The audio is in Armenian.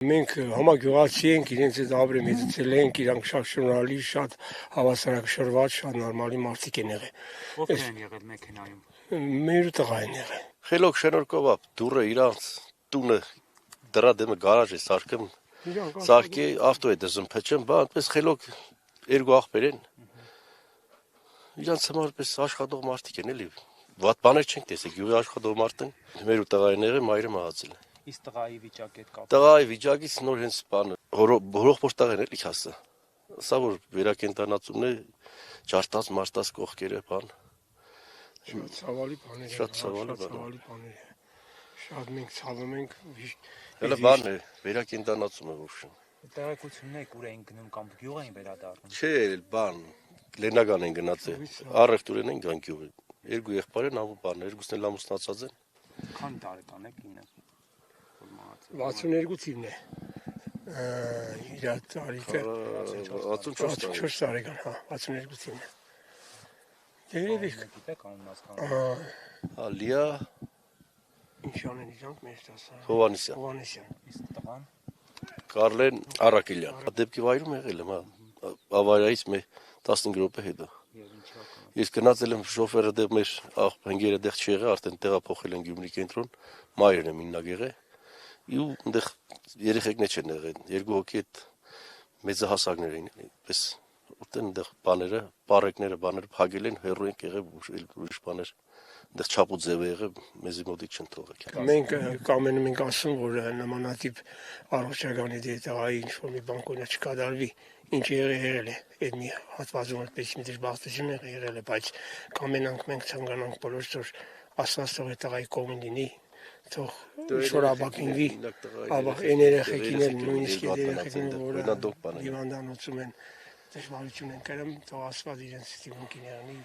Մենք համագյուղացի ենք, իրենց հետ ապրեմ հետեցել ենք, իրանք շատ շնորհալի, շատ հավասարակշռված, շատ նորմալի մարդիկ են եղել։ Ովքեր են եղել մեքենայում։ Մեր տղա են եղել։ Խելոք շնորհքով դուրը իրանց տունը դրա դեմը գարաժ է սարքում։ Սարքի ավտո է դզում փչում, բա այնպես խելոք երկու աղբեր են։ Իրանց համար պես աշխատող մարդիկ են էլի։ Վատ բաներ չենք տեսել, գյուղի աշխատող մարդ են։ Մեր տղային եղել, մայրը մահացել է։ Իսկ տղայի վիճակի հետ կապ։ Տղայի վիճակից նոր հենց բանը հորողբոր տղեն էլի հասը։ Սա որ վերակենդանացումն է, ջարդած մարտած կողքերը բան։ Շատ ցավալի բաներ են, Շատ ցավալի բաներ։ Շատ մենք ցավում ենք։ Հələ բանն է, վերակենդանացումը ոչինչ։ Տեղեկություններ ուր էին գնում կամ գյուղ էին վերադառնում։ Չէ, բան, Լեննագան են գնացել։ Առևտուրեն են գան գյուղը։ Երկու եղբայր են ամու բան, երկուսն էլ ամուսնացած են։ Քանի տարեկան է կինը։ 62 թիվն է։ Իր տարիքը 64 տարեկան, հա, 62 թիվն է։ Երևի գիտեք անունը Լիա ինչ անեն իրանք մեր տասը։ Հովանեսյան։ Իսկ տղան Կարլեն Արաքելյան։ Դեպքի վայրում եղել եմ, հա, ավարիայից մի 15 րոպե հետո։ Ես գնացել եմ շոֆերը դեպ մեր աղբենգերը դեղ չեղել, արդեն տեղափոխել են Գյումրի կենտրոն, մայրն եմ իննագեղել։ Ու այնտեղ երեխեքներ չեն եղել, երկու հոգի այդ մեծահասակներ էին, պես ուտեն այնտեղ բաները, պարեկները, բաները փակել են, հեռու են եղել ուրիշ բաներ, այնտեղ չափ ու ձև եղել, մեզի մոտիկ չեն թողել։ Մենք կամենում ենք ասում, որ նմանատիպ առողջականի դետայի ինչ-որ մի բան կոնը չկատարվի, ինչ եղել է, այդ մի հատվածում այդպես մի դժբախտություն եղել է, բայց կամենանք մենք ցանկանանք բոլորս որ Աստված թող այդ տղայի կողմն լինի, թող ինչ-որ ապակինվի, այն երեխեքին էլ նույնիսկ երեխեքին, որը հիվանդանոցում են, դժվարություն են կրում, թող Աստված իրենց ստիպունքին եղնի։